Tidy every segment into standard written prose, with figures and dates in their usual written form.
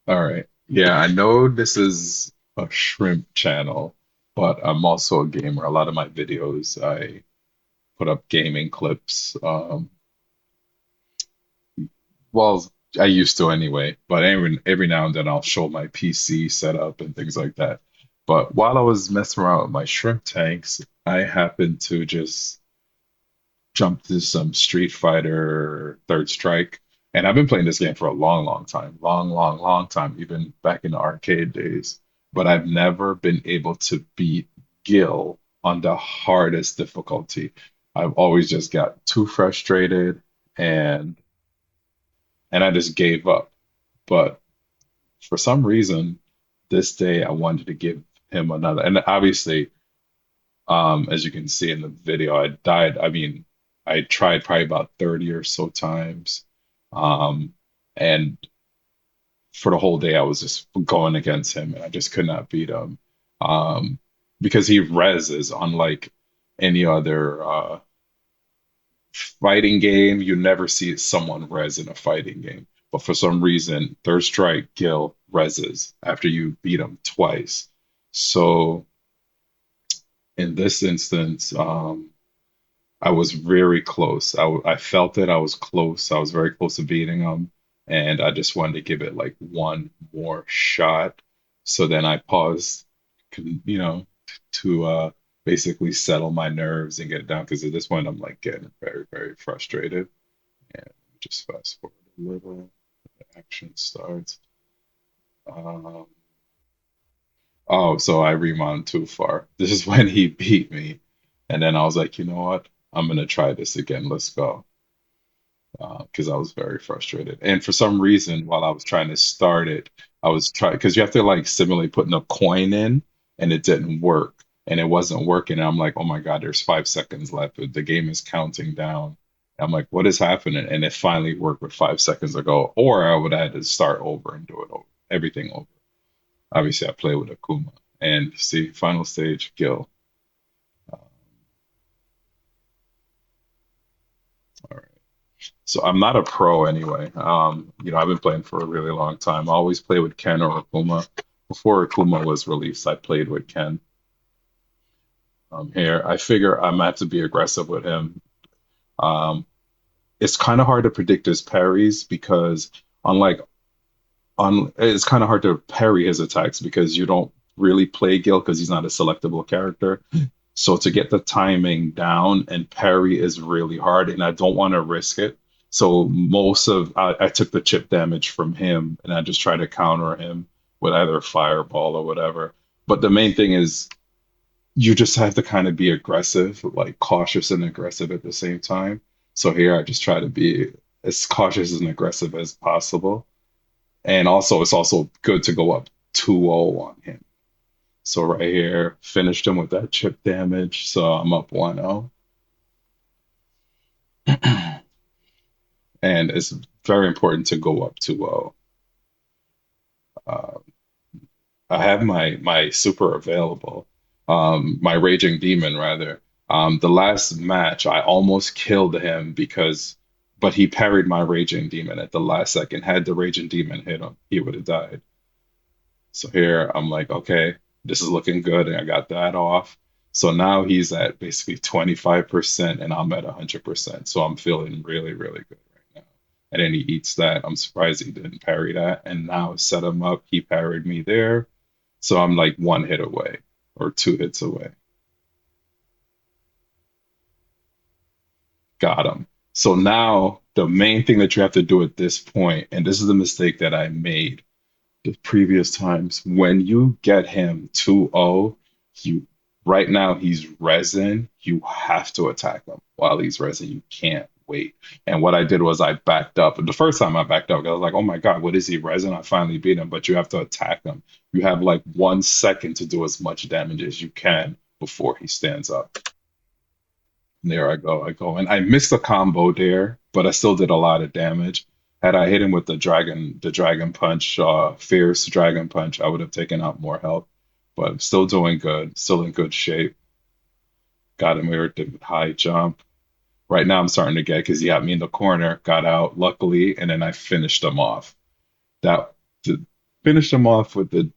All right. Yeah, I know this is a shrimp channel, but I'm also a gamer. A lot of my videos, I put up gaming clips. Well, I used to anyway, but every now and then I'll show my PC setup and things like that. But while I was messing around with my shrimp tanks, I happened to just jump to some Street Fighter Third Strike. And I've been playing this game for a long, long time, long, long, long time, even back in the arcade days. But I've never been able to beat Gill on the hardest difficulty. I've always just got too frustrated and and I just gave up. But for some reason, this day I wanted to give him another. And obviously, as you can see in the video, I died. I mean, I tried probably about 30 or so times. Um, and for the whole day, I was just going against him and I just could not beat him. Um, because he reses unlike any other fighting game. You never see someone res in a fighting game. But for some reason, Third Strike Gil reses after you beat him twice. So in this instance, I was very close. I felt it. I was close. I was very close to beating him, and I just wanted to give it like one more shot. So then I paused, to basically settle my nerves and get it down. Because at this point, I'm like getting very, very frustrated. And just fast forward a little. The action starts. Um, oh, so I rewound too far. This is when he beat me, and then I was like, you know what? I'm gonna try this again. Let's go. Because I was very frustrated. And for some reason, while I was trying to start it, I was trying because you have to like simulate putting a coin in, and it didn't work, and it wasn't working. And I'm like, oh my God, there's 5 seconds left. The game is counting down. I'm like, what is happening? And it finally worked with 5 seconds ago, or I would have had to start over and do it over, everything over. Obviously, I play with Akuma, and see, final stage, Gill. Um, all right. So I'm not a pro anyway. I've been playing for a really long time. I always play with Ken or Akuma. Before Akuma was released, I played with Ken. Here, I figure I'm gonna have to be aggressive with him. Um, it's kind of hard to predict his parries because, unlike it's kind of hard to parry his attacks because you don't really play Gil because he's not a selectable character. So to get the timing down and parry is really hard, and I don't want to risk it. So I took the chip damage from him, and I just try to counter him with either fireball or whatever. But the main thing is you just have to kind of be aggressive, like cautious and aggressive at the same time. So here I just try to be as cautious and aggressive as possible. And also it's also good to go up 2-0 on him. So right here, finished him with that chip damage. So I'm up 1-0. And it's very important to go up 2-0. Uh, I have my super available, my Raging Demon rather. The last match, I almost killed him but he parried my Raging Demon at the last second. Had the Raging Demon hit him, he would have died. So here I'm like, okay, this is looking good, and I got that off. So now he's at basically 25%, and I'm at 100%. So I'm feeling really, really good right now. And then he eats that. I'm surprised he didn't parry that. And now set him up. He parried me there. So I'm like one hit away or 2 hits away. Got him. So now the main thing that you have to do at this point, and this is the mistake that I made the previous times, when you get him 2-0, you right now he's resin, you have to attack him while he's resin. You can't wait. And what I did was I backed up. And the first time I backed up, I was like, oh my God, what is he resin? I finally beat him, but you have to attack him. You have like 1 second to do as much damage as you can before he stands up. And there I go. And I missed a combo there, but I still did a lot of damage. Had I hit him with the dragon punch, fierce dragon punch, I would have taken out more health. But I'm still doing good, still in good shape. Got him here at the high jump. Right now I'm starting to get because he got me in the corner, got out luckily, and then I finished him off. That finished him off with the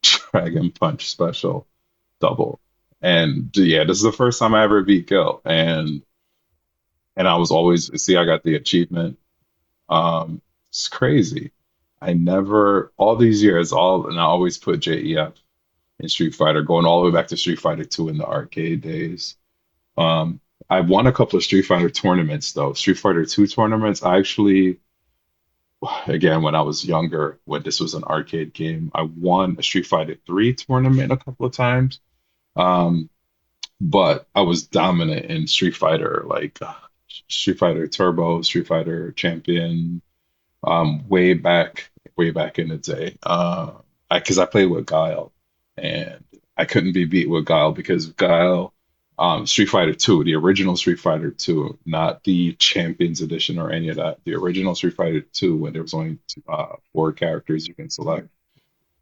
Dragon Punch special double. And yeah, this is the first time I ever beat Gill, and I was always see I got the achievement. It's crazy. I never all these years all and I always put JEF in Street Fighter, going all the way back to Street Fighter 2 in the arcade days. Um, I won a couple of Street Fighter tournaments though. Street Fighter 2 tournaments. I actually, again, when I was younger, when this was an arcade game, I won a Street Fighter 3 tournament a couple of times. Um, but I was dominant in Street Fighter, like Street Fighter Turbo, Street Fighter Champion, way back in the day. Because I played with Guile, and I couldn't be beat with Guile because Guile, Street Fighter 2, the original Street Fighter 2, not the Champions Edition or any of that. The original Street Fighter 2, when there was only four characters you can select.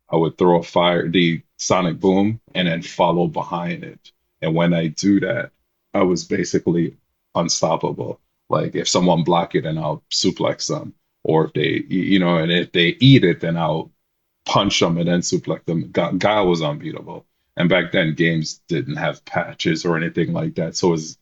I would throw a fire, the sonic boom, and then follow behind it. And when I do that, I was basically unstoppable. Like if someone block it, then I'll suplex them, or if they, and if they eat it, then I'll punch them and then suplex them. Guy was unbeatable. And back then, games didn't have patches or anything like that, so it was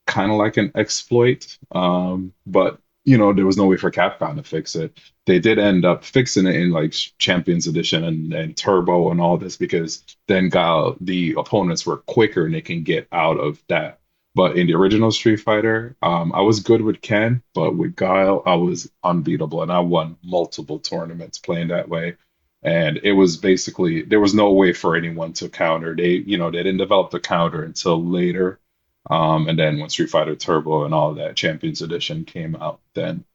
kind of like an exploit. But there was no way for Capcom to fix it. They did end up fixing it in like Champions Edition and Turbo and all this because then got the opponents were quicker and they can get out of that. But in the original Street Fighter, I was good with Ken, but with Guile, I was unbeatable, and I won multiple tournaments playing that way. And it was basically there was no way for anyone to counter. They didn't develop the counter until later, and then when Street Fighter Turbo and all that Champions Edition came out, then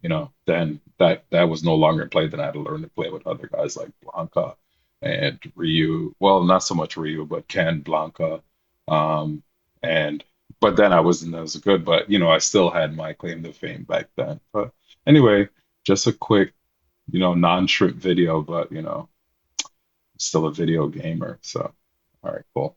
that was no longer in play. Then I had to learn to play with other guys like Blanca and Ryu. Well, not so much Ryu, but Ken, Blanca, um, and but then I wasn't as good. But I still had my claim to fame back then. But anyway, just a quick, non-trip video, but still a video gamer. So, all right, cool.